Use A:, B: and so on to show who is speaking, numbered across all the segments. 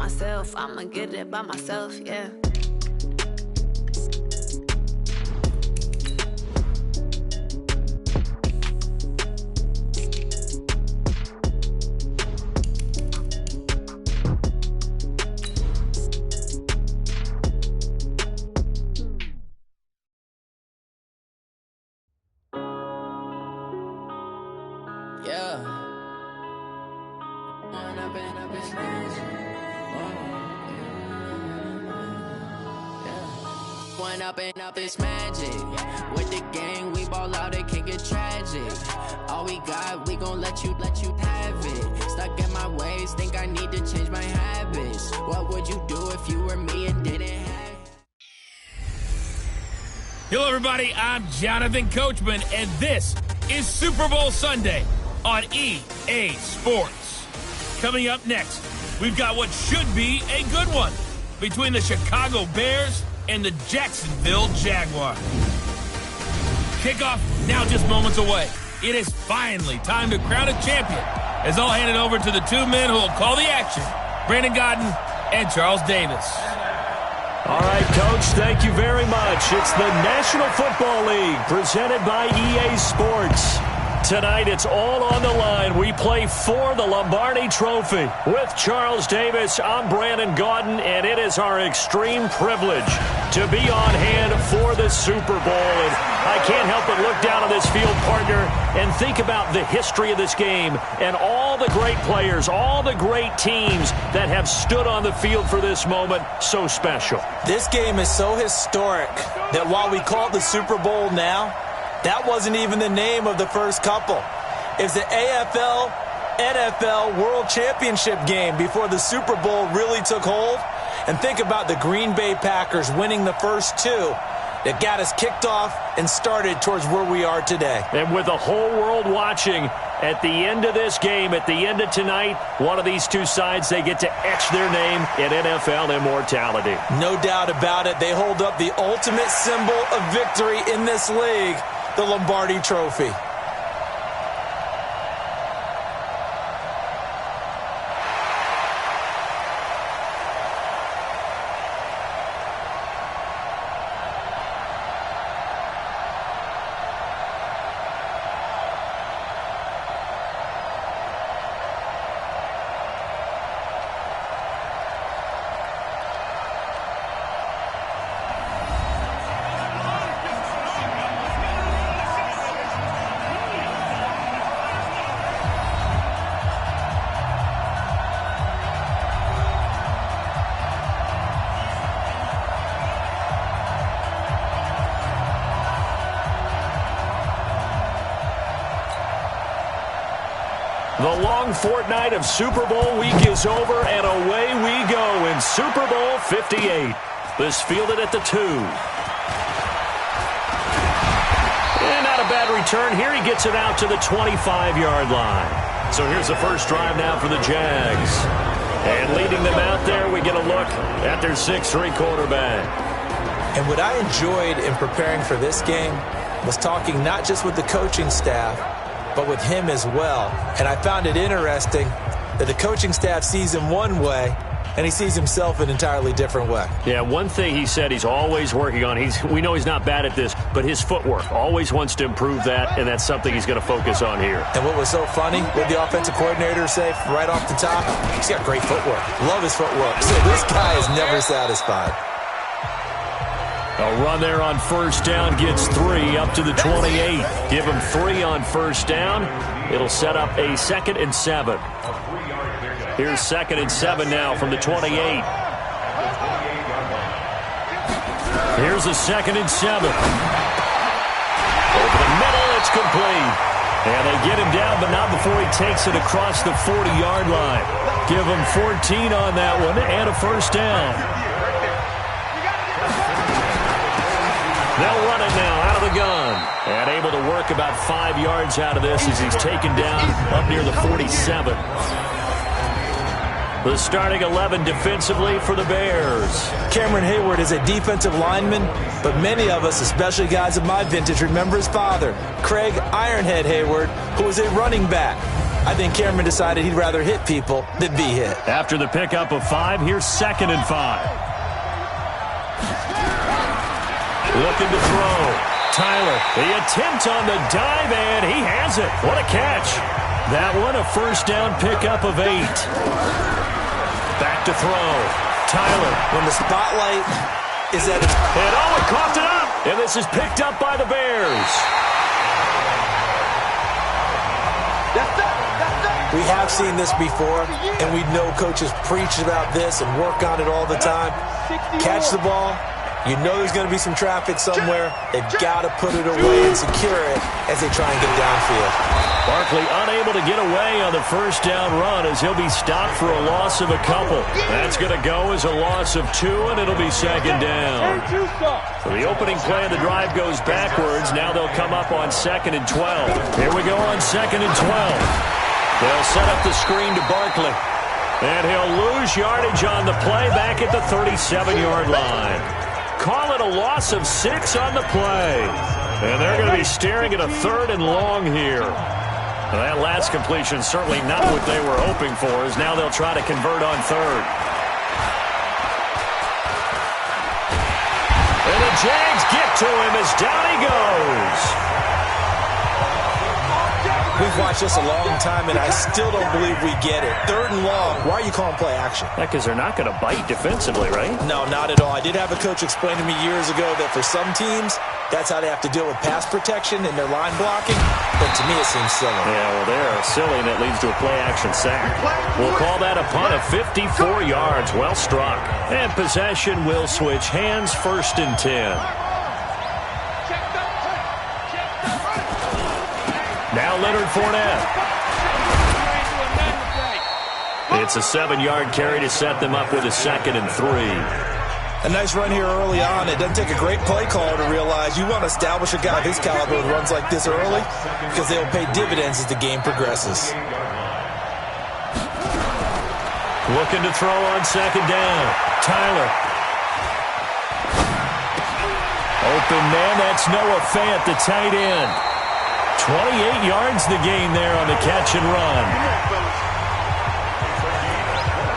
A: myself. I'ma get it by myself, yeah.
B: Up it's magic. With the gang, we ball out, it can get tragic. All we got, we gon' let you have it. Stuck in my ways, think I need to change my habits. What would you do if you were me and didn't have it?
C: Hello, everybody. I'm Jonathan Coachman, and this is Super Bowl Sunday on EA Sports. Coming up next, we've got what should be a good one between the Chicago Bears and the Jacksonville Jaguars. Kickoff now just moments away. It is finally time to crown a champion, as I'll hand it over to the two men who will call the action, Brandon Godden and Charles Davis.
D: All right, Coach, thank you very much. It's the National Football League presented by EA Sports. Tonight, it's all on the line. We play for the Lombardi Trophy. With Charles Davis, I'm Brandon Godden, and it is our extreme privilege to be on hand for the Super Bowl. And I can't help but look down on this field, partner, and think about the history of this game and all the great players, all the great teams that have stood on the field for this moment. So special.
E: This game is so historic that while we call it the Super Bowl now, that wasn't even the name of the first couple. It's the AFL, NFL World Championship game before the Super Bowl really took hold. And think about the Green Bay Packers winning the first two that got us kicked off and started towards where we are today.
D: And with the whole world watching, at the end of this game, at the end of tonight, one of these two sides, they get to etch their name in NFL immortality.
E: No doubt about it. They hold up the ultimate symbol of victory in this league, the Lombardi Trophy.
D: The long fortnight of Super Bowl week is over, and away we go in Super Bowl 58. This fielded at the 2. And not a bad return. Here he gets it out to the 25-yard line. So here's the first drive now for the Jags. And leading them out there, we get a look at their 6'3" quarterback.
E: And what I enjoyed in preparing for this game was talking not just with the coaching staff, but with him as well. And I found it interesting that the coaching staff sees him one way, and he sees himself an entirely different way.
D: Yeah, one thing he said he's always working on, we know he's not bad at this, but his footwork, always wants to improve that, and that's something he's going to focus on here.
E: And what was so funny, what the offensive coordinator say right off the top, he's got great footwork. Love his footwork. So this guy is never satisfied.
D: A run there on first down gets 3 up to the 28. Give him 3 on first down. It'll set up a 2nd and 7. Here's 2nd and 7 now from the 28. Here's a 2nd and 7. Over the middle, it's complete. And they get him down, but not before he takes it across the 40-yard line. Give him 14 on that one and a first down. They'll run it now out of the gun. And able to work about 5 yards out of this as he's taken down up near the 47. The starting 11 defensively for the Bears.
E: Cameron Hayward is a defensive lineman, but many of us, especially guys of my vintage, remember his father, Craig Ironhead Hayward, who was a running back. I think Cameron decided he'd rather hit people than be hit.
D: After the pickup of 5, here's 2nd and 5. Looking to throw. Tyler, the attempt on the dive, and he has it. What a catch. That one, a first down pickup of 8. Back to throw. Tyler.
E: When the spotlight is at its...
D: And Owen coughed it up. And this is picked up by the Bears.
E: We have seen this before, and we know coaches preach about this and work on it all the time. Catch the ball. You know there's going to be some traffic somewhere. They've got to put it away and secure it as they try and get downfield.
D: Barkley unable to get away on the first down run as he'll be stopped for a loss of a couple. That's going to go as a loss of 2, and it'll be 2nd down. So the opening play of the drive goes backwards. Now they'll come up on 2nd and 12. Here we go on 2nd and 12. They'll set up the screen to Barkley. And he'll lose yardage on the play back at the 37-yard line. Call it a loss of 6 on the play. And they're going to be staring at a 3rd and long here. Well, that last completion certainly not what they were hoping for, as now they'll try to convert on 3rd. And the Jags get to him as down he goes.
E: We've watched this a long time, and I still don't believe we get it. 3rd and long. Why are you calling play action?
D: Because they're not going to bite defensively, right?
E: No, not at all. I did have a coach explain to me years ago that for some teams, that's how they have to deal with pass protection and their line blocking. But to me, it seems silly.
D: Yeah, well, they're silly, and it leads to a play-action sack. We'll call that a punt of 54 yards. Well struck. And possession will switch hands, 1st and 10. Now Leonard Fournette. It's a 7-yard carry to set them up with a 2nd and 3.
E: A nice run here early on. It doesn't take a great play caller to realize you want to establish a guy of his caliber who runs like this early because they'll pay dividends as the game progresses.
D: Looking to throw on 2nd down. Tyler. Open man, that's Noah Fant, the tight end. 28 yards the gain there on the catch and run.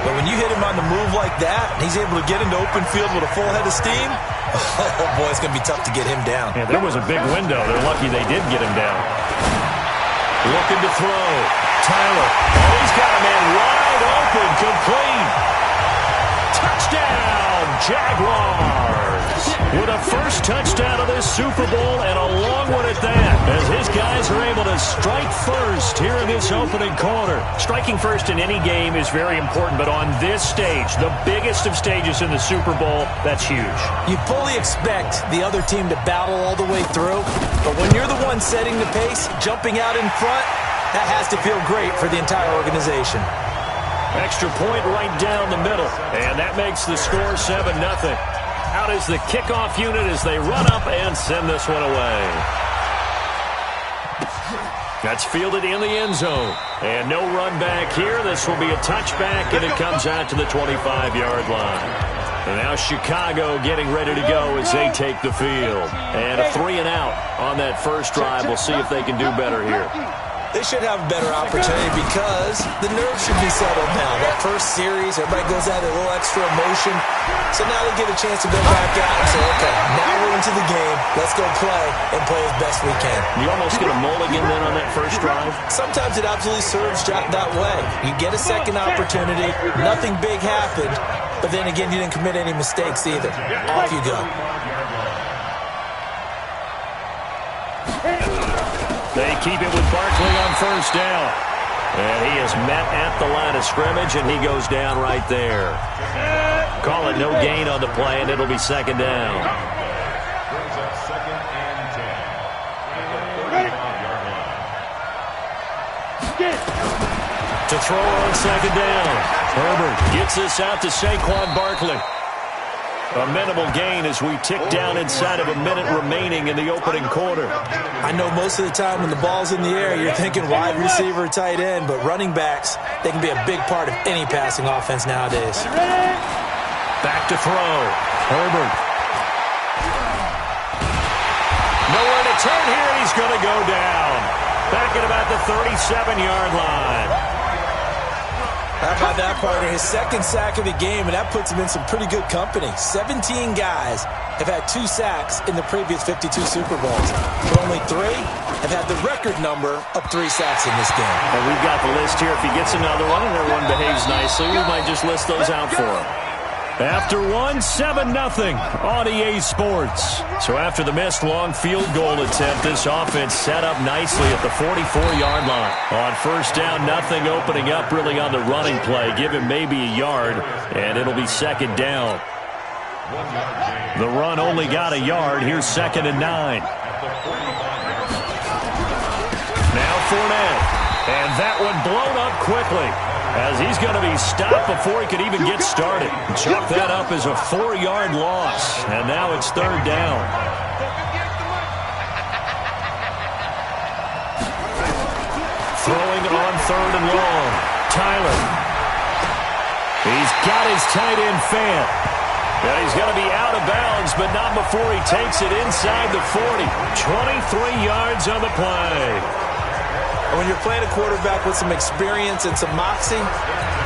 E: But when you hit him on the move like that, and he's able to get into open field with a full head of steam, oh boy, it's going to be tough to get him down.
D: Yeah, there was a big window. They're lucky they did get him down. Looking to throw. Tyler. Oh, he's got a man wide open. Complete. Touchdown, Jaguars. With a first touchdown of this Super Bowl, and a long one at that, as his guys are able to strike first here in this opening quarter. Striking first in any game is very important, but on this stage, the biggest of stages in the Super Bowl, that's huge.
E: You fully expect the other team to battle all the way through, but when you're the one setting the pace, jumping out in front, that has to feel great for the entire organization.
D: Extra point right down the middle, and that makes the score 7-0. Out is the kickoff unit as they run up and send this one away. That's fielded in the end zone. And no run back here. This will be a touchback, and it comes out to the 25-yard line. And now Chicago getting ready to go as they take the field. And a 3-and-out on that first drive. We'll see if they can do better here.
E: They should have a better opportunity because the nerves should be settled now. That first series, everybody goes out a little extra emotion. So now they get a chance to go back out and say, okay, now we're into the game. Let's go play and play as best we can.
D: You almost get a mulligan then on that first drive?
E: Sometimes it absolutely serves that way. You get a second opportunity. Nothing big happened. But then again, you didn't commit any mistakes either. Off you go.
D: They keep it with Barkley on first down. And he is met at the line of scrimmage, and he goes down right there. Call it no gain on the play, and it'll be 2nd down. To throw on 2nd down. Herbert gets this out to Saquon Barkley. A minimal gain as we tick down inside of a minute remaining in the opening quarter.
E: I know most of the time when the ball's in the air, you're thinking wide receiver, tight end, but running backs, they can be a big part of any passing offense nowadays.
D: Back to throw. Herbert. Nowhere to turn here, and he's going to go down. back at about the 37-yard line.
E: How about that, partner? His second sack of the game, and that puts him in some pretty good company. 17 guys have had 2 sacks in the previous 52 Super Bowls, but only 3 have had the record number of 3 sacks in this game.
D: And we've got the list here. If he gets another one and everyone behaves nicely, we might just list those out for him. After 7-0 on EA Sports. So after the missed long field goal attempt, this offense set up nicely at the 44-yard line. On first down, nothing opening up really on the running play. Give him maybe a yard, and it'll be second down. The run only got a yard. Here's 2nd and 9. Now Fournette. And that one blown up quickly, as he's going to be stopped before he could even get started. Chalk that up as a 4-yard loss, and now it's 3rd down. Throwing on 3rd and long. Tyler. He's got his tight end fan. And he's going to be out of bounds, but not before he takes it inside the 40. 23 yards on the play.
E: When you're playing a quarterback with some experience and some moxie,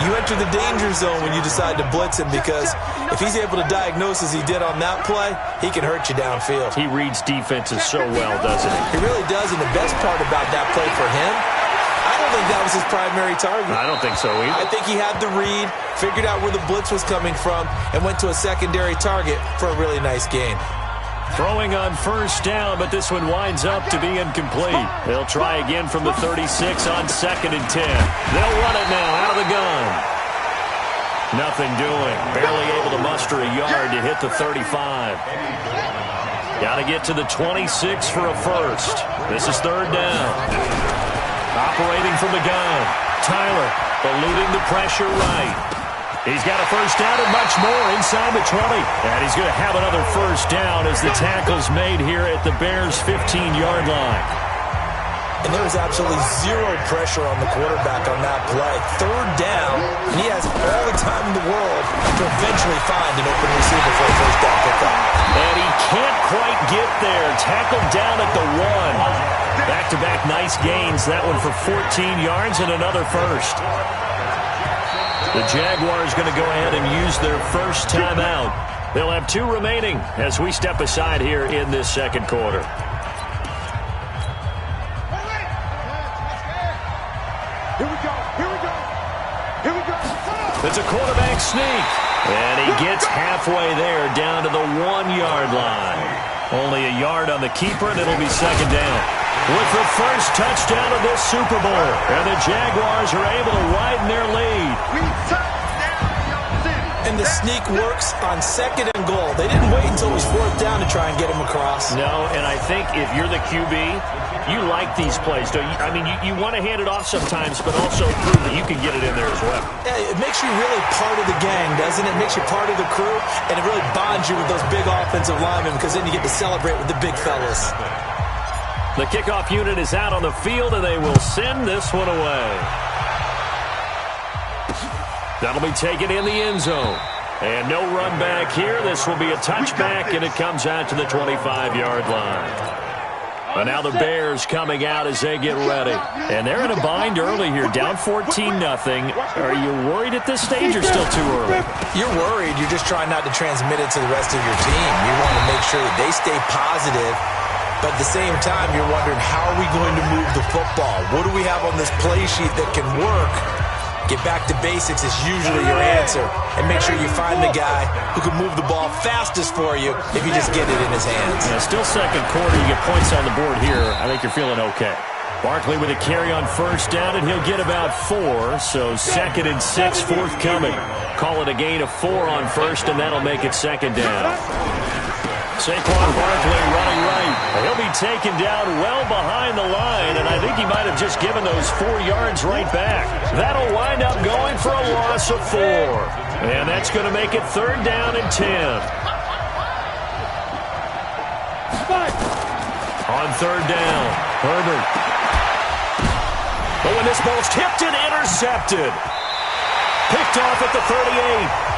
E: you enter the danger zone when you decide to blitz him, because if he's able to diagnose as he did on that play, he can hurt you downfield.
D: He reads defenses so well, doesn't he?
E: He really does, and the best part about that play for him, I don't think that was his primary target.
D: I don't think so either.
E: I think he had the read, figured out where the blitz was coming from, and went to a secondary target for a really nice gain.
D: Throwing on first down, but this one winds up to be incomplete. They'll try again from the 36 on 2nd and 10. They'll run it now out of the gun. Nothing doing. Barely able to muster a yard to hit the 35. Got to get to the 26 for a first. This is 3rd down. Operating from the gun. Tyler eluding the pressure right. He's got a first down and much more inside the 20. And he's going to have another first down as the tackle's made here at the Bears' 15-yard line.
E: And there was absolutely zero pressure on the quarterback on that play. 3rd down, and he has all the time in the world to eventually find an open receiver for a first down pickup.
D: And he can't quite get there. Tackled down at the 1. Back-to-back nice gains. That one for 14 yards and another first. The Jaguars going to go ahead and use their first timeout. They'll have 2 remaining as we step aside here in this second quarter.
F: Here we go.
D: It's a quarterback sneak. And he gets halfway there down to the 1-yard line. Only a yard on the keeper, and it'll be second down. With the first touchdown of this Super Bowl. And the Jaguars are able to widen their lead.
E: And the sneak works on 2nd and goal. They didn't wait until it was 4th down to try and get him across.
D: No, and I think if you're the QB, you like these plays, don't you? I mean, you want to hand it off sometimes, but also prove that you can get it in there as well.
E: Yeah, it makes you really part of the gang, doesn't it? It makes you part of the crew, and it really bonds you with those big offensive linemen, because then you get to celebrate with the big fellas.
D: The kickoff unit is out on the field, and they will send this one away. That'll be taken in the end zone. And no run back here. This will be a touchback, and it comes out to the 25-yard line. And now the Bears coming out as they get ready. And they're in a bind early here, down 14-0. Are you worried at this stage or still too early?
E: You're worried. You're just trying not to transmit it to the rest of your team. You want to make sure that they stay positive. But at the same time, you're wondering, how are we going to move the football? What do we have on this play sheet that can work? Get back to basics is usually your answer. And make sure you find the guy who can move the ball fastest for you if you just get it in his hands.
D: Yeah, still second quarter. You get points on the board here. I think you're feeling okay. Barkley with a carry on first down, and he'll get about 4. So 2nd and 6 forthcoming. Call it a gain of 4 on first, and that'll make it second down. Saquon Barkley running right. He'll be taken down well behind the line, and I think he might have just given those 4 yards right back. That'll wind up going for a loss of 4. And that's going to make it 3rd down and 10. On 3rd down, Herbert. But when this ball's tipped and intercepted. Picked off at the 38.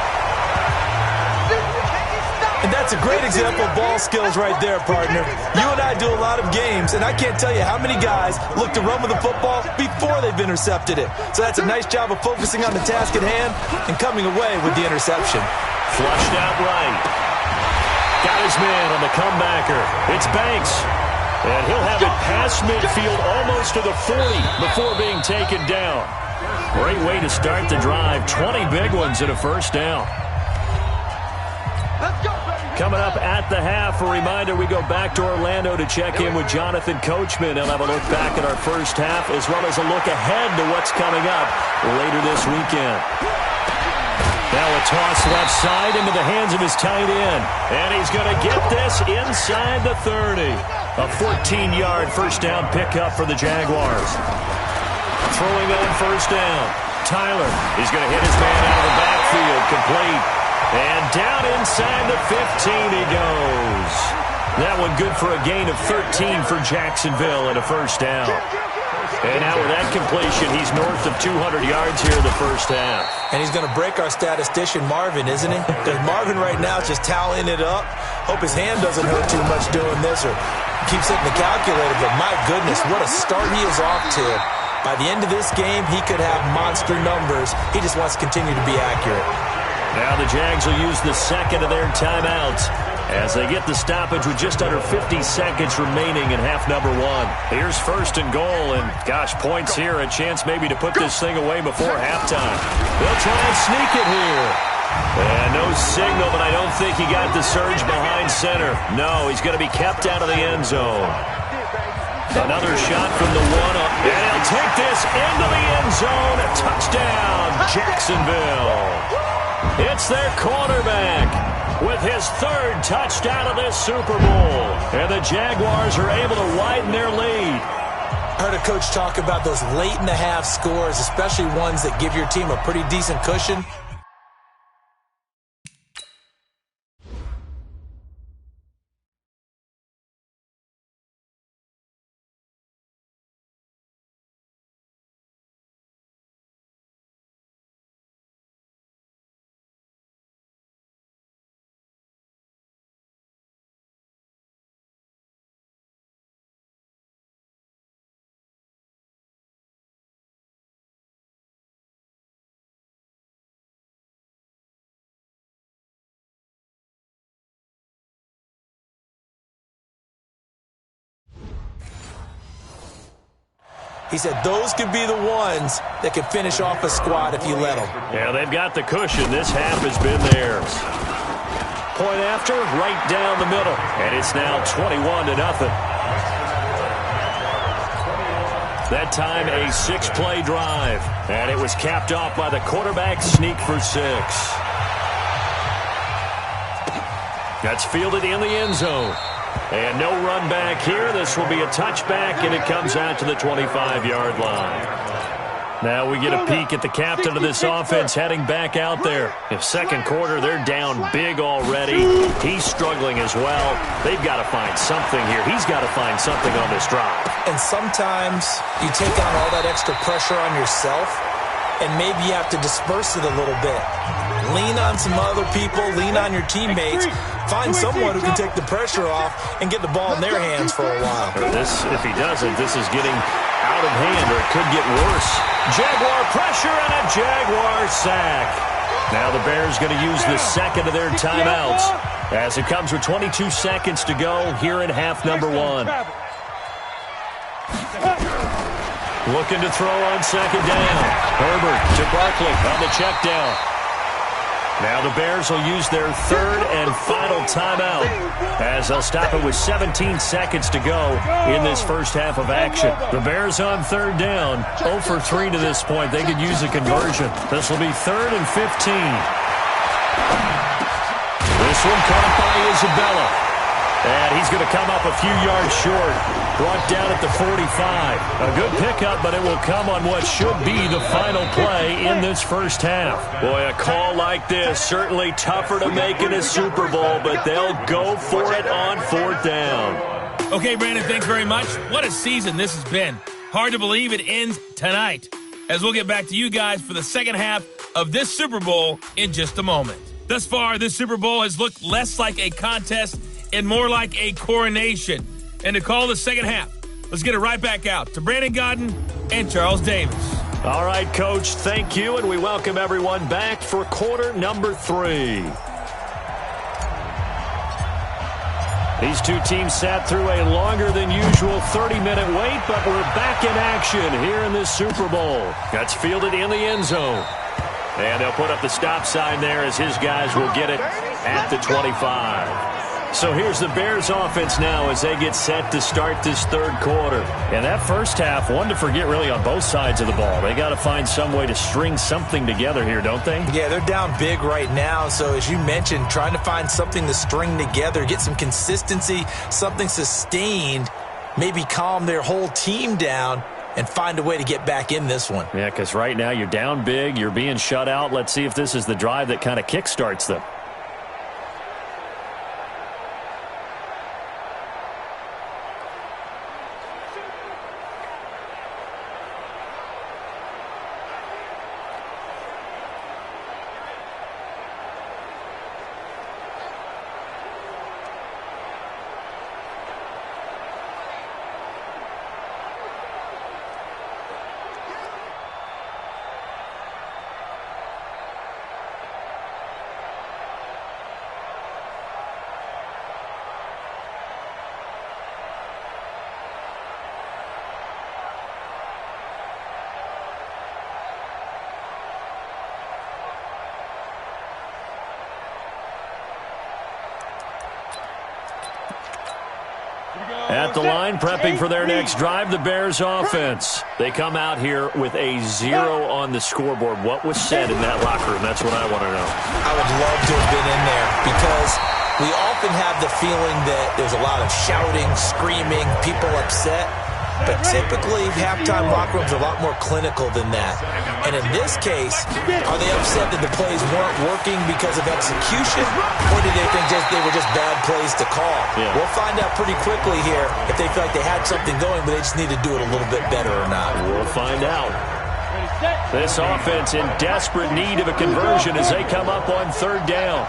E: And that's a great example of ball skills right there, partner. You and I do a lot of games, and I can't tell you how many guys look to run with the football before they've intercepted it. So that's a nice job of focusing on the task at hand and coming away with the interception.
D: Flushed out right. Got his man on the comebacker. It's Banks. And he'll have it past midfield almost to the 40 before being taken down. Great way to start the drive. 20 big ones in a first down. Coming up at the half, a reminder, we go back to Orlando to check in with Jonathan Coachman. He'll have a look back at our first half as well as a look ahead to what's coming up later this weekend. Now a toss left side into the hands of his tight end. And he's going to get this inside the 30. A 14-yard first down pickup for the Jaguars. Throwing on first down. Tyler is going to hit his man out of the backfield. Complete. And down inside the 15 he goes. That one good for a gain of 13 for Jacksonville and a first down. And now with that completion, he's north of 200 yards here in the first half.
E: And he's going to break our statistician Marvin, isn't he? Because Marvin right now is just tallying it up. Hope his hand doesn't hurt too much doing this or keeps hitting the calculator. But my goodness, what a start he is off to. By the end of this game, he could have monster numbers. He just wants to continue to be accurate.
D: Now the Jags will use the second of their timeouts as they get the stoppage with just under 50 seconds remaining in half number one. Here's first and goal, and gosh, points here, a chance maybe to put this thing away before halftime. They'll try and sneak it here. And no signal, but I don't think he got the surge behind center. No, he's going to be kept out of the end zone. Another shot from the one-up, and he'll take this into the end zone. A touchdown, Jacksonville. It's their quarterback with his third touchdown of this Super Bowl. And the Jaguars are able to widen their lead.
E: I heard a coach talk about those late-in-the-half scores, especially ones that give your team a pretty decent cushion. He said those could be the ones that could finish off a squad if you let them.
D: Yeah, they've got the cushion. This half has been theirs. Point after, right down the middle. And it's now 21-0. That time a 6-play drive. And it was capped off by the quarterback sneak for 6. That's fielded in the end zone. And no run back here. This will be a touchback, and it comes out to the 25-yard line. Now we get a peek at the captain of this offense heading back out there. If second quarter, they're down big already. He's struggling as well. They've got to find something here. He's got to find something on this drive.
E: And sometimes you take on all that extra pressure on yourself, and maybe you have to disperse it a little bit. Lean on some other people. Lean on your teammates. Find someone who can take the pressure off and get the ball in their hands for a while.
D: If he doesn't, this is getting out of hand, or it could get worse. Jaguar pressure and a Jaguar sack. Now the Bears going to use the second of their timeouts as it comes with 22 seconds to go here in half number one. Looking to throw on second down. Herbert to Barkley on the check down. Now the Bears will use their third and final timeout as they'll stop it with 17 seconds to go in this first half of action. The Bears on third down, 0 for 3 to this point. They could use a conversion. This will be 3rd and 15. This one caught by Isabella. And he's going to come up a few yards short. Brought down at the 45. A good pickup, but it will come on what should be the final play in this first half. Boy, a call like this, certainly tougher to make in a Super Bowl, but they'll go for it on 4th down.
C: Okay, Brandon, thanks very much. What a season this has been. Hard to believe it ends tonight, as we'll get back to you guys for the second half of this Super Bowl in just a moment. Thus far, this Super Bowl has looked less like a contest and more like a coronation. And to call the second half, let's get it right back out to Brandon Godden and Charles Davis.
D: All right, Coach, thank you, and we welcome everyone back for quarter number 3. These two teams sat through a longer than usual 30-minute wait, but we're back in action here in this Super Bowl. That's fielded in the end zone. And they'll put up the stop sign there as his guys will get it at the 25. So here's the Bears offense now as they get set to start this third quarter. And that first half, one to forget really on both sides of the ball. They got to find some way to string something together here, don't they?
E: Yeah, they're down big right now. So as you mentioned, trying to find something to string together, get some consistency, something sustained, maybe calm their whole team down and find a way to get back in this one.
D: Yeah, because right now you're down big, you're being shut out. Let's see if this is the drive that kind of kickstarts them. At the line, prepping for their next drive, the Bears offense. They come out here with a 0 on the scoreboard. What was said in that locker room? That's what I want to know.
E: I would love to have been in there because we often have the feeling that there's a lot of shouting, screaming, people upset. But typically, halftime locker rooms are a lot more clinical than that. And in this case, are they upset that the plays weren't working because of execution, or did they think they were just bad plays to call?
D: Yeah.
E: We'll find out pretty quickly here if they feel like they had something going, but they just need to do it a little bit better or not.
D: We'll find out. This offense in desperate need of a conversion as they come up on third down.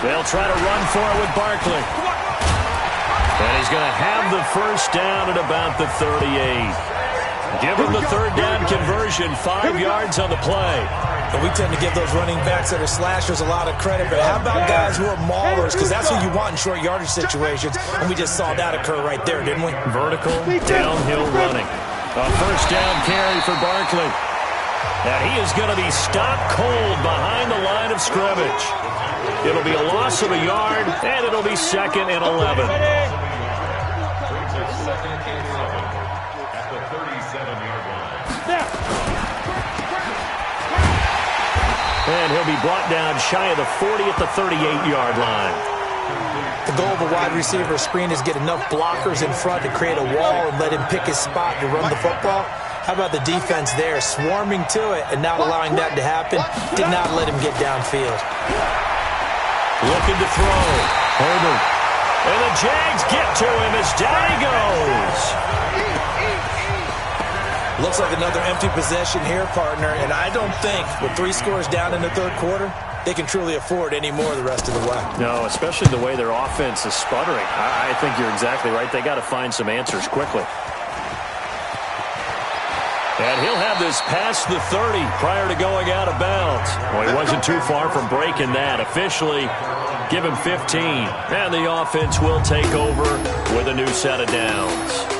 D: They'll try to run for it with Barkley. And he's going to have the first down at about the 38. Give him the third down conversion, 5 yards on the play.
E: And we tend to give those running backs that are slashers a lot of credit, but how about guys who are maulers? Because that's who you want in short yardage situations, and we just saw that occur right there, didn't we?
D: Vertical, downhill running. A first down carry for Barkley. And he is going to be stopped cold behind the line of scrimmage. It'll be a loss of a yard, and it'll be 2nd and 11. And he'll be brought down shy of the 40 at the 38-yard line.
E: The goal of a wide receiver screen is get enough blockers in front to create a wall and let him pick his spot to run the football. How about the defense there, swarming to it and not allowing that to happen? Did not let him get downfield.
D: Looking to throw. Herbert. And the Jags get to him as down he goes.
E: Looks like another empty possession here, partner, and I don't think with 3 scores down in the third quarter, they can truly afford any more the rest of the way.
D: No, especially the way their offense is sputtering. I think you're exactly right. They got to find some answers quickly. And he'll have this past the 30 prior to going out of bounds. Well, he wasn't too far from breaking that. Officially, give him 15. And the offense will take over with a new set of downs.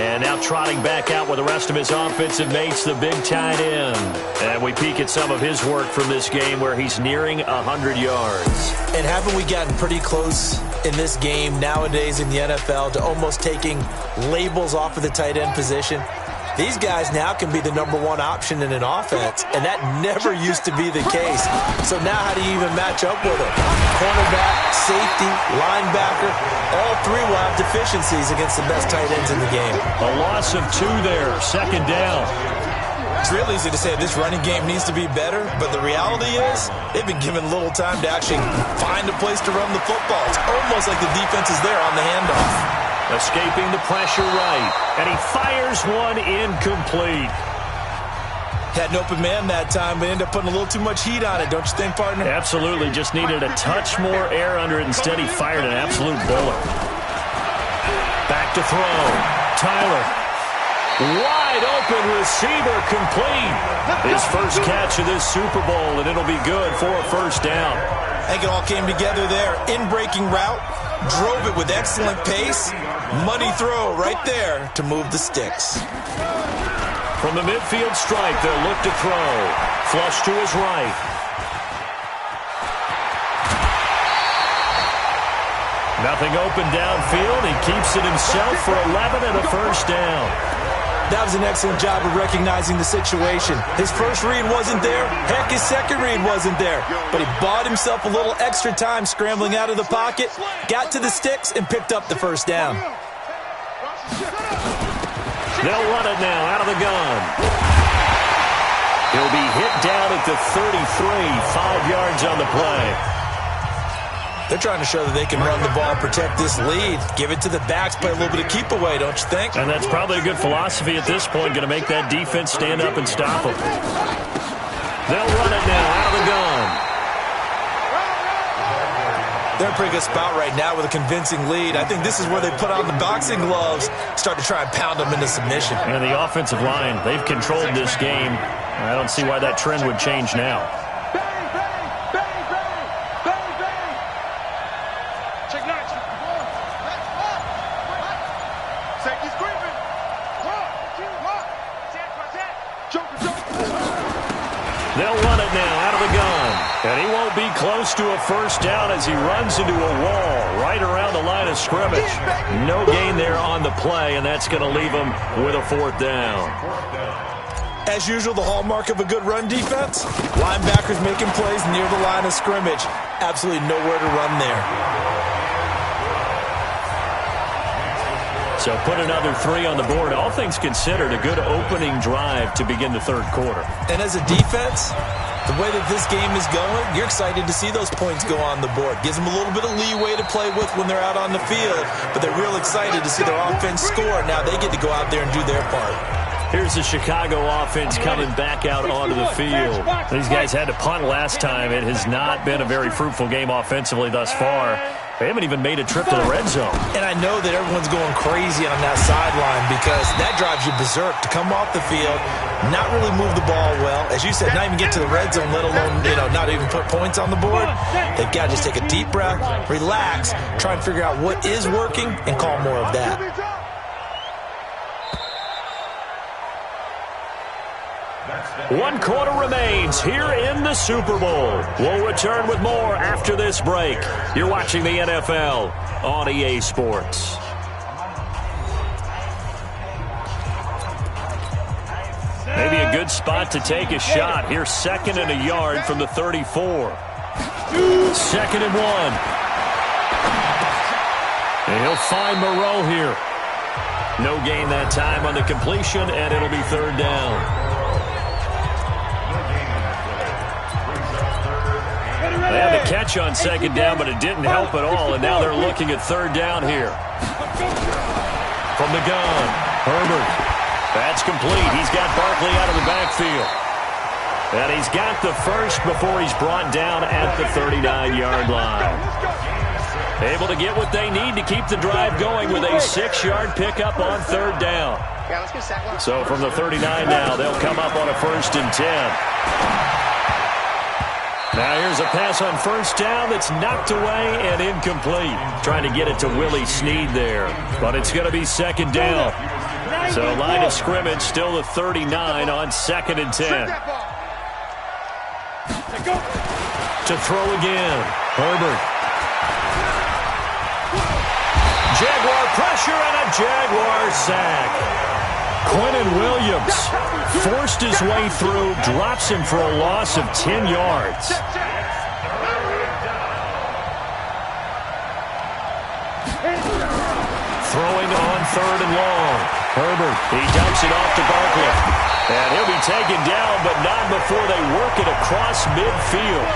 D: And now trotting back out with the rest of his offensive mates, the big tight end. And we peek at some of his work from this game where he's nearing 100 yards.
E: And haven't we gotten pretty close in this game nowadays in the NFL to almost taking labels off of the tight end position? These guys now can be the #1 option in an offense, and that never used to be the case. So now how do you even match up with them? Cornerback, safety, linebacker, all 3 will have deficiencies against the best tight ends in the game.
D: A loss of 2 there, 2nd down.
E: It's real easy to say this running game needs to be better, but the reality is they've been given little time to actually find a place to run the football. It's almost like the defense is there on the handoff.
D: Escaping the pressure right, and he fires one incomplete.
E: Had an open man that time, but ended up putting a little too much heat on it, don't you think, partner?
D: Absolutely. Just needed a touch more air under it. Instead, he fired an absolute bullet. Back to throw. Tyler. Wide open receiver complete. His first catch of this Super Bowl, and it'll be good for a first down.
E: I think it all came together there. In-breaking route. Drove it with excellent pace. Money throw right there to move the sticks.
D: From the midfield stripe, they'll look to throw. Flush to his right. Nothing open downfield. He keeps it himself for 11 and a first down.
E: That was an excellent job of recognizing the situation. His first read wasn't there. Heck, his second read wasn't there. But he bought himself a little extra time scrambling out of the pocket, got to the sticks, and picked up the first down.
D: They'll run it now out of the gun. He'll be hit down at the 33, 5 yards on the play.
E: They're trying to show that they can run the ball, protect this lead, give it to the backs, play a little bit of keep away, don't you think?
D: And that's probably a good philosophy at this point, going to make that defense stand up and stop them. They'll run it now out of the gun.
E: They're in a pretty good spot right now with a convincing lead. I think this is where they put on the boxing gloves, start to try and pound them into submission.
D: And the offensive line, they've controlled this game. I don't see why that trend would change now. They'll run it now out of the gun. And he won't be close to a first down as he runs into a wall right around the line of scrimmage. No gain there on the play, and that's going to leave him with a fourth down.
E: As usual, the hallmark of a good run defense, linebackers making plays near the line of scrimmage. Absolutely nowhere to run there.
D: So put another 3 on the board. All things considered, a good opening drive to begin the third quarter.
E: And as a defense, the way that this game is going, you're excited to see those points go on the board. Gives them a little bit of leeway to play with when they're out on the field, but they're real excited to see their offense score. Now they get to go out there and do their part.
D: Here's the Chicago offense coming back out onto the field. These guys had to punt last time. It has not been a very fruitful game offensively thus far. They haven't even made a trip to the red zone.
E: And I know that everyone's going crazy on that sideline because that drives you berserk to come off the field, not really move the ball well. As you said, not even get to the red zone, let alone, not even put points on the board. They've got to just take a deep breath, relax, try and figure out what is working, and call more of that.
D: One quarter remains here in the Super Bowl. We'll return with more after this break. You're watching the NFL on EA Sports. Maybe a good spot to take a shot. Here's 2nd and a yard from the 34. 2nd and 1. And he'll find Moreau here. No gain that time on the completion, and it'll be 3rd down. They had the catch on 2nd down, but it didn't help at all, and now they're looking at 3rd down here. From the gun, Herbert. That's complete. He's got Barkley out of the backfield. And he's got the first before he's brought down at the 39-yard line. Able to get what they need to keep the drive going with a 6-yard pickup on 3rd down. So from the 39 now, they'll come up on a 1st and 10. Now here's a pass on 1st down that's knocked away and incomplete. Trying to get it to Willie Snead there, but it's going to be 2nd down. So line of scrimmage still the 39 on 2nd and 10. To throw again, Herbert. Jaguar pressure and a Jaguar sack. Quinnen Williams forced his way through, drops him for a loss of 10 yards. Throwing on 3rd and long. Herbert, he dumps it off to Barkley. And he'll be taken down, but not before they work it across midfield.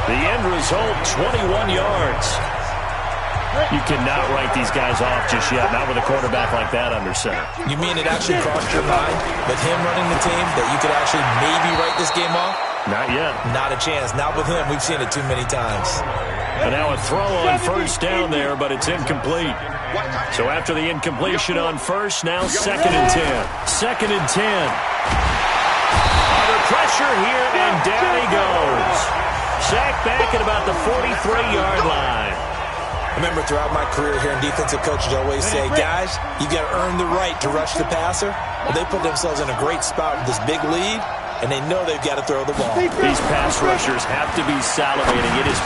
D: The end result, 21 yards. You cannot write these guys off just yet, not with a quarterback like that under center.
E: You mean it actually crossed your mind with him running the team that you could actually maybe write this game off?
D: Not yet.
E: Not a chance. Not with him. We've seen it too many times.
D: And now a throw on first down there, but it's incomplete. So after the incompletion on first, now 2nd and 10. 2nd and 10. Under pressure here, and down he goes. Sacked back at about the 43-yard line.
E: I remember throughout my career here in defensive coaches always say, guys, you got to earn the right to rush the passer. Well, they put themselves in a great spot with this big lead, and they know they've got to throw the ball.
D: These pass rushers have to be salivating. It is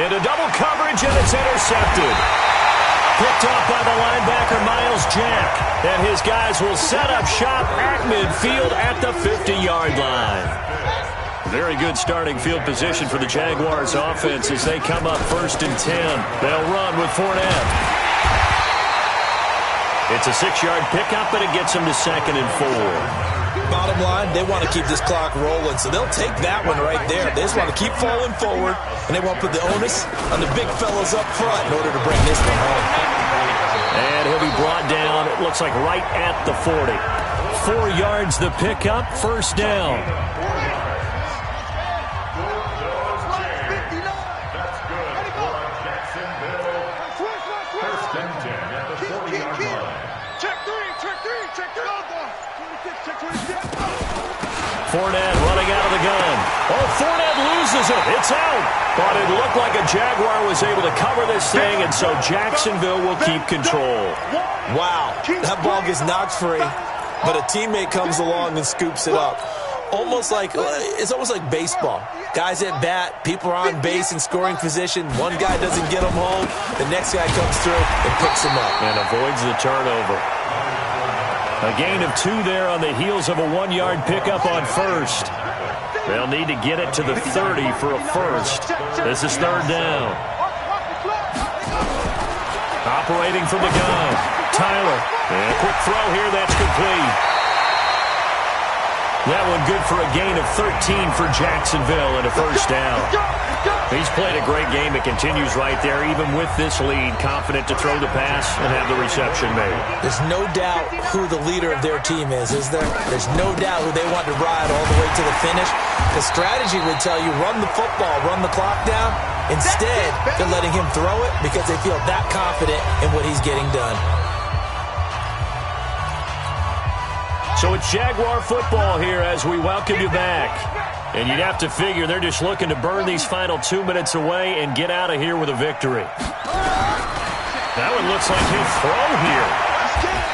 D: into double coverage, and it's intercepted. Picked off by the linebacker, Miles Jack. And his guys will set up shop at midfield at the 50-yard line. Very good starting field position for the Jaguars offense as they come up 1st and 10. They'll run with Fournette. It's a 6-yard pickup, but it gets them to 2nd and 4.
E: Bottom line, they want to keep this clock rolling, so they'll take that one right there. They just want to keep falling forward, and they won't put the onus on the big fellas up front in order to bring this one home.
D: And he'll be brought down, it looks like right at the 40. 4 yards the pickup, 1st down. Fournette running out of the gun. Oh, Fournette loses it. It's out. But it looked like a Jaguar was able to cover this thing, and so Jacksonville will keep control.
E: Wow, that ball gets knocked free, but a teammate comes along and scoops it up. It's almost like baseball. Guys at bat, people are on base in scoring position. One guy doesn't get them home. The next guy comes through and picks them up.
D: And avoids the turnover. A gain of 2 there on the heels of a 1-yard pickup on first. They'll need to get it to the 30 for a first. This is 3rd down. Operating from the gun, Tyler. And a quick throw here, that's complete. That one good for a gain of 13 for Jacksonville and a 1st down. He's played a great game. It continues right there, even with this lead, confident to throw the pass and have the reception made.
E: There's no doubt who the leader of their team is there? There's no doubt who they want to ride all the way to the finish. The strategy would tell you run the football, run the clock down. Instead, they're letting him throw it because they feel that confident in what he's getting done.
D: So it's Jaguar football here as we welcome you back. And you'd have to figure they're just looking to burn these final 2 minutes away and get out of here with a victory. That one looks like he'll throw here.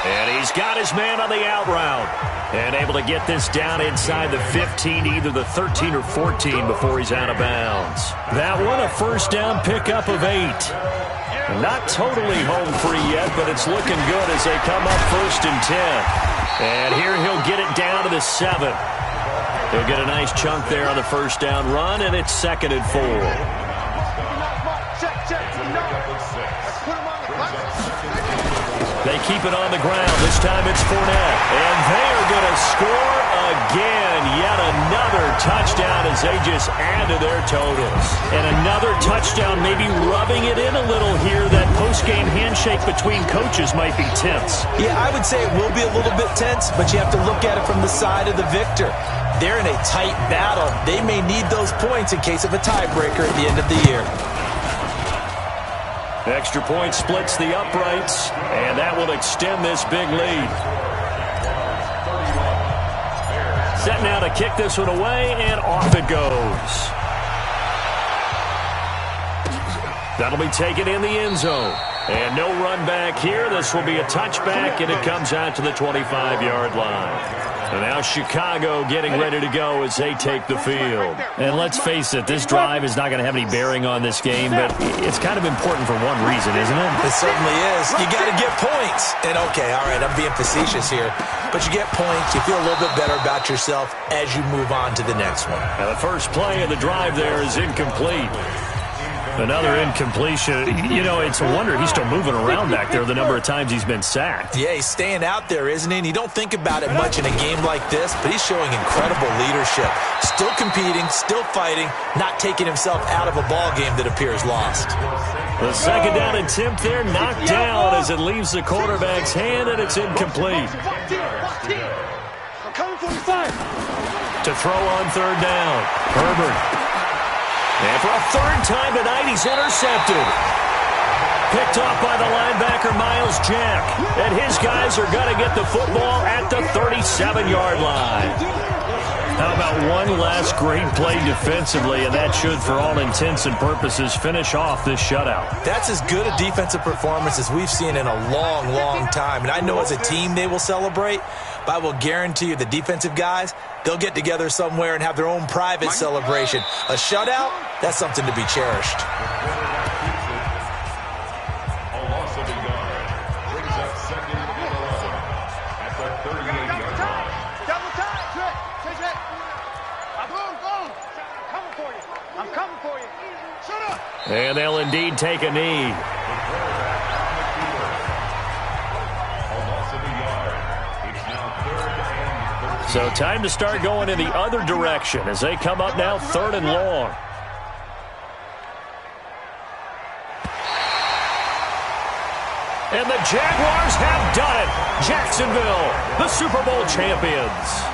D: And he's got his man on the out route. And able to get this down inside the 15, either the 13 or 14 before he's out of bounds. That one a 1st down pickup of 8. Not totally home free yet, but it's looking good as they come up 1st and 10. And here he'll get it down to the 7. He'll get a nice chunk there on the 1st down run, and it's 2nd and 4. They keep it on the ground. This time it's Fournette. And they are going to score again. Yet another touchdown as they just add to their totals. And another touchdown, maybe rubbing it in a little here. That post-game handshake between coaches might be tense.
E: Yeah, I would say it will be a little bit tense, but you have to look at it from the side of the victor. They're in a tight battle. They may need those points in case of a tiebreaker at the end of the year.
D: Extra point splits the uprights, and that will extend this big lead. Set now to kick this one away, and off it goes. That'll be taken in the end zone. And no run back here. This will be a touchback, and it comes out to the 25-yard line. And now Chicago getting ready to go as they take the field. And let's face it, this drive is not going to have any bearing on this game, but it's kind of important for one reason, isn't it?
E: It certainly is. You got to get points. And okay, all right, I'm being facetious here, but you get points, you feel a little bit better about yourself as you move on to the next one.
D: Now the first play of the drive there is incomplete. Another incompletion. You know, it's a wonder he's still moving around back there the number of times he's been sacked.
E: Yeah, he's staying out there, isn't he? And you don't think about it much in a game like this, but he's showing incredible leadership. Still competing, still fighting, not taking himself out of a ball game that appears lost.
D: The second down attempt there knocked down as it leaves the quarterback's hand, and it's incomplete. To throw on third down, Herbert. And for a third time tonight, he's intercepted. Picked off by the linebacker, Miles Jack. And his guys are going to get the football at the 37-yard line. How about one last great play defensively, and that should, for all intents and purposes, finish off this shutout.
E: That's as good a defensive performance as we've seen in a long, long time. And I know as a team they will celebrate, but I will guarantee you the defensive guys, they'll get together somewhere and have their own private celebration. A shutout, that's something to be cherished.
D: And they'll indeed take a knee. So time to start going in the other direction as they come up now 3rd and long. And the Jaguars have done it. Jacksonville, the Super Bowl champions.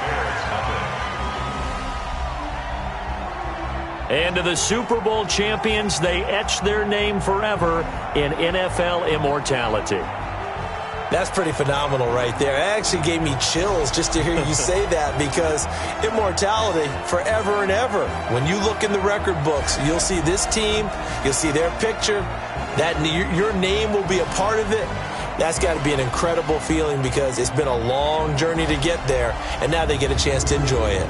D: And to the Super Bowl champions, they etch their name forever in NFL immortality.
E: That's pretty phenomenal right there. It actually gave me chills just to hear you say that, because immortality forever and ever. When you look in the record books, you'll see this team, you'll see their picture, that your name will be a part of it. That's got to be an incredible feeling, because it's been a long journey to get there, and now they get a chance to enjoy it.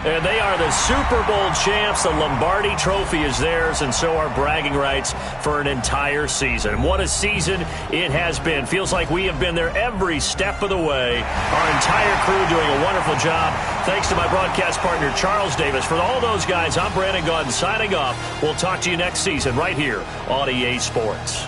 D: And they are the Super Bowl champs. The Lombardi Trophy is theirs, and so are bragging rights for an entire season. What a season it has been. Feels like we have been there every step of the way. Our entire crew doing a wonderful job. Thanks to my broadcast partner, Charles Davis. For all those guys, I'm Brandon Gaudin signing off. We'll talk to you next season right here on EA Sports.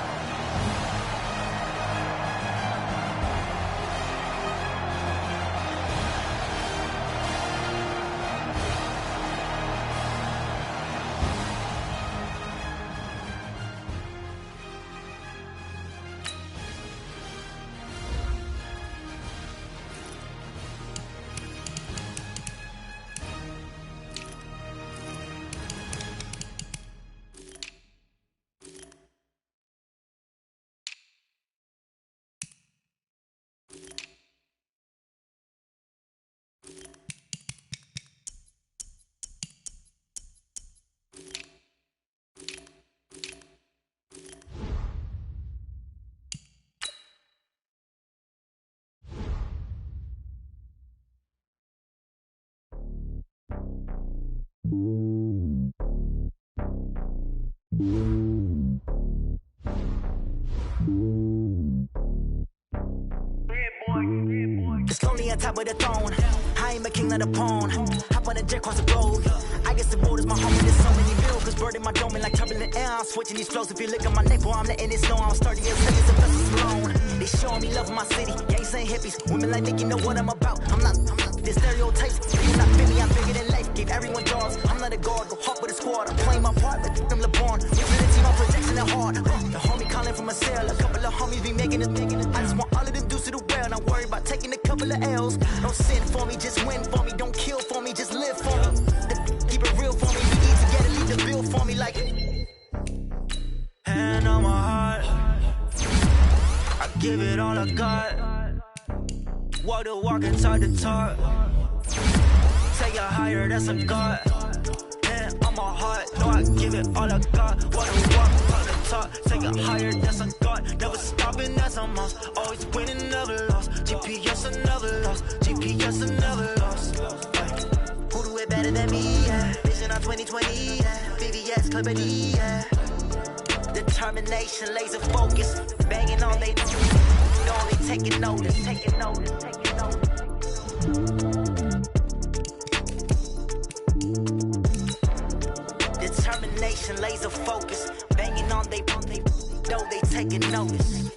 G: It's lonely on top of the throne. I ain't a king of the pawn. Hop on a jet across the road. I guess the road is my home. There's so many bills, bird in my dome like turbulent air. I'm switching these flows. If you look at my neck, boy, I'm letting it snow. I'm starting to seconds of blessings alone. They showing me love in my city. Gangs ain't hippies. Women like Nick, you know what I'm about. I'm not the stereotypes. You not fit me, I'm bigger than life. Gave everyone jobs. I'm not a guard. Go hard with a squad. I'm playing my part like them LeBron. We for the team, I'm projection and hard. The homie calling from a cell. A couple of homies be making it. I just want all of them dudes to do well. Not worry about taking a couple of L's. Don't sin for me, just win for me. Don't kill for me, just live for me. Keep it real for me. We eat together, leave the bill for me like. Hand on my heart, I give it all I got. Walk the walk and talk the talk. Take it higher, that's a God. Hand on my heart, no, I give it all I got. Walk the walk, talk the talk. top, take it higher, that's a god. Never stopping, that's a must. Always winning, never lost. GPS, another loss. GPS, another loss. Who do it better than me? Yeah. Vision on 2020. Yeah. VVS, Clippity. Yeah. Determination, laser focus. Banging all they do. Only taking notice. Taking notice. Taking notice. Determination, laser focus. Banging on they know they taking notice.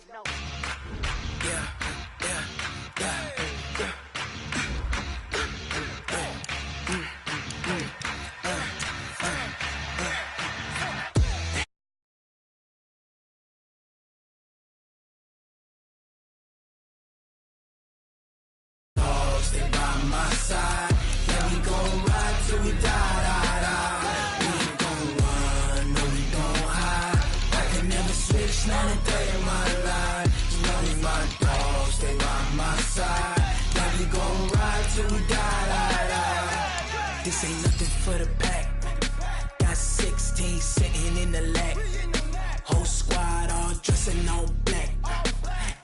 B: Stay by my side. Yeah, we gon' ride till we die. We ain't gon' run, no, we gon' hide. I can never switch, not a day in my life. You know we my dog, stay by my side. Yeah, we gon' ride till we die. This ain't nothing for the pack. Got 16 sitting in the lap. Whole squad all dressing all black.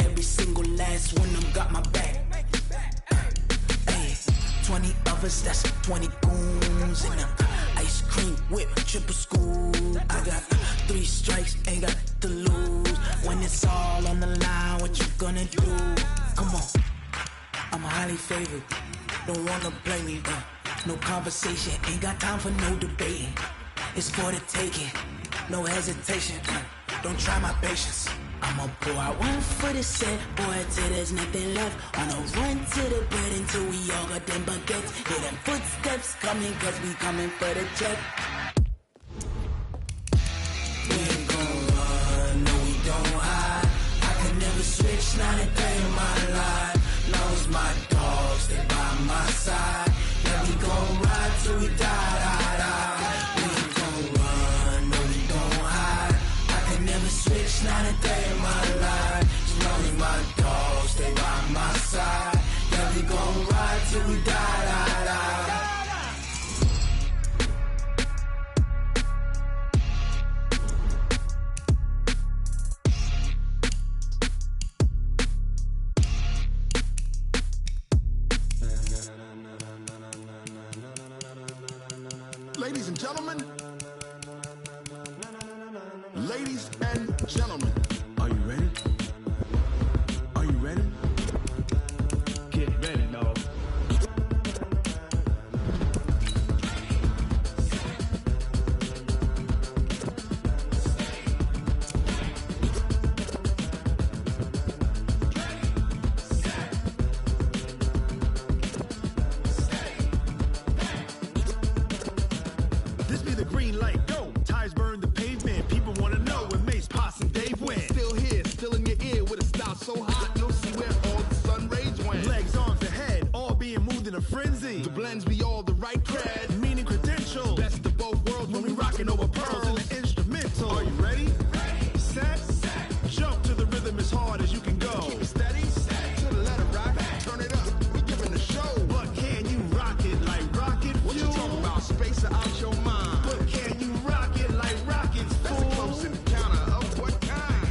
B: Every single last one of them got my back. 20 of us, that's 20 goons in a ice cream whip, triple school. I got 3 strikes, ain't got to lose. When it's all on the line, what you gonna do? Come on, I'm highly favored. Don't wanna blame me, no conversation, ain't got time for no debating. It's for the taking, no hesitation. Don't try my patience. I'ma pour out one for the set, boy, till there's nothing left. On a run to the bed until we all got them baguettes. Hear them footsteps coming, cause we coming for the check. We ain't gon' run, no, we don't hide. I can never switch, not a day in my life. Knows my dog, stay by my side. Yeah, we gon' ride till we die. We ain't gon' run, no, we don't hide. I can never switch, not a day in my life. You know me, my dog, stay by my side. Yeah, we gon' ride till we die.
F: Ladies and gentlemen, ladies and gentlemen, are you ready? Are you ready? Get ready, dog. This be the green light, go. Tires burn the pavement. People wanna know when Mace, Posse, and Dave went. Still here, still in your ear with a style so hot, you'll see where all the sun rays went. Legs, arms, and head, all being moved in a frenzy. The blends be all the right cred, meaning credentials. Best of both worlds when we rockin' over pearls in the instrumental. Are you ready? Set, jump to the rhythm as hard as you can go. Keep it steady, to the letter rock, turn it up, we giving the show. But can you rock it like rocket fuel? What you talking about, space or out your mind? But can you rock it like rockets, fool? That's a close encounter of what kind?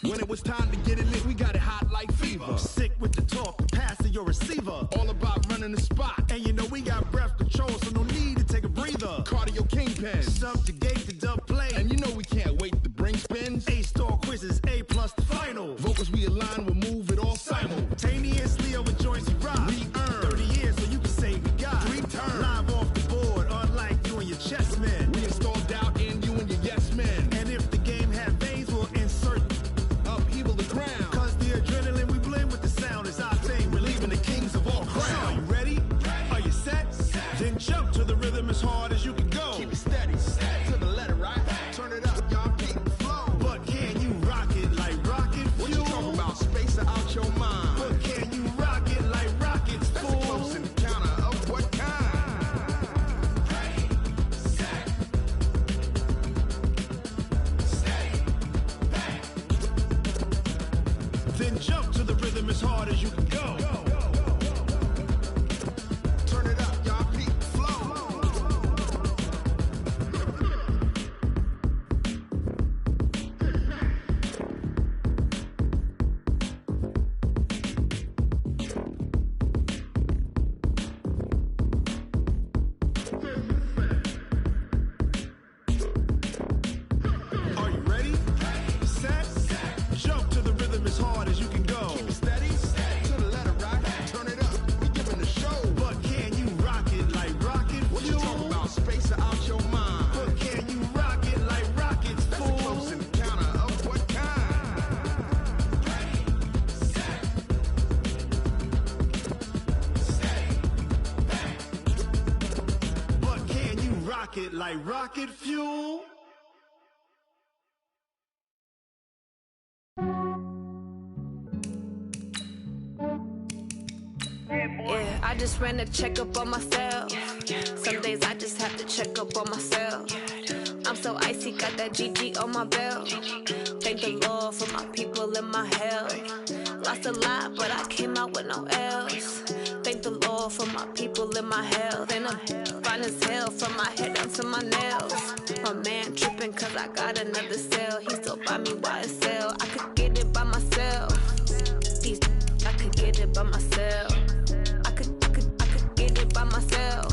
F: When it was time to get it lit, we got it hot like fever. Sick with the talk, the pass to your receiver. All about running the spot. And you know we got breath control, so no need to take a breather. Cardio kingpin, subjugate the dub play. And you know we can't wait to bring spins. A-star quizzes, A+ the final. Vocals we align, we'll move it all simultaneously over joints we rock. We earn 30 years, so you can say we got 3 turns. Live off the board, unlike you and your chess men. We install doubt in you and your yes men. And if the game had veins, we'll insert upheaval the ground. Cause the adrenaline we blend with the sound is our thing. We're leaving the kings of all crowns. So are you ready? Are you set? Then jump to the rhythm as hard as you can go. Keep it steady, to the letter, right? Turn it up, y'all keep the flow. But can you rock it like rocket fuel? What you talking about, space or out your mind? But can you rock it like rockets, fool? That's a close encounter of what kind? Then jump to the rhythm as hard as you can go. Turn it up, y'all keep the flow. pocket like rocket fuel.
A: Yeah, I just ran a checkup on myself. Some days I just have to check up on myself. I'm so icy, got that GG on my belt. Thank the Lord for my people and my health. Lost a lot, but I came out with no L's. Thank the Lord for my people and my health. And I'm fine as hell from my head down to my nails. My man tripping cause I got another cell. He still buy me YSL. I could get it by myself. These I could get it by myself. I could get it by myself.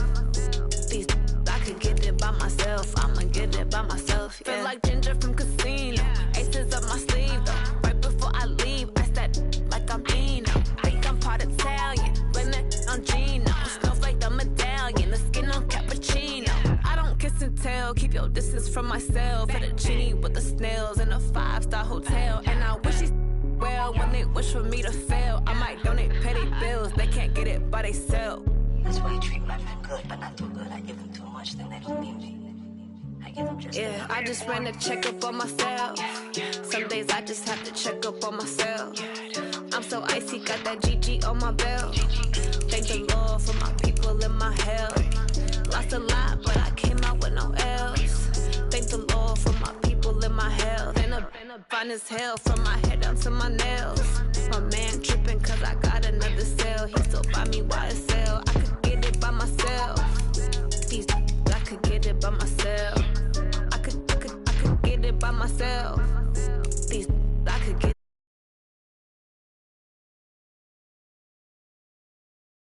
A: These I could get it by myself. I'ma get it by myself. Yeah. Feel like Ginger from Casino. Aces up my sleeve though. Right before I leave, I start like I'm Dino. Think I'm part Italian. Blame it on Gino. Snowflake the medallion. The skin on cappuccino. I don't kiss and tell. Keep your distance from myself. For the genie with the snails in a 5-star hotel. And I wish he's well when they wish for me to fail. I might donate petty bills. They can't get it by they sell.
H: That's why I treat my men good, but not too good. I give them too much, then they don't need me. I give them just
A: yeah, I just ran a checkup on myself. Some days I just have to check up on myself. I'm so icy, got that GG on my belt. Thank the Lord for my people and my health. Lost a lot, but I came out with no L's. Thank the Lord for my people and my health. And I'm fine as hell from my head down to my nails.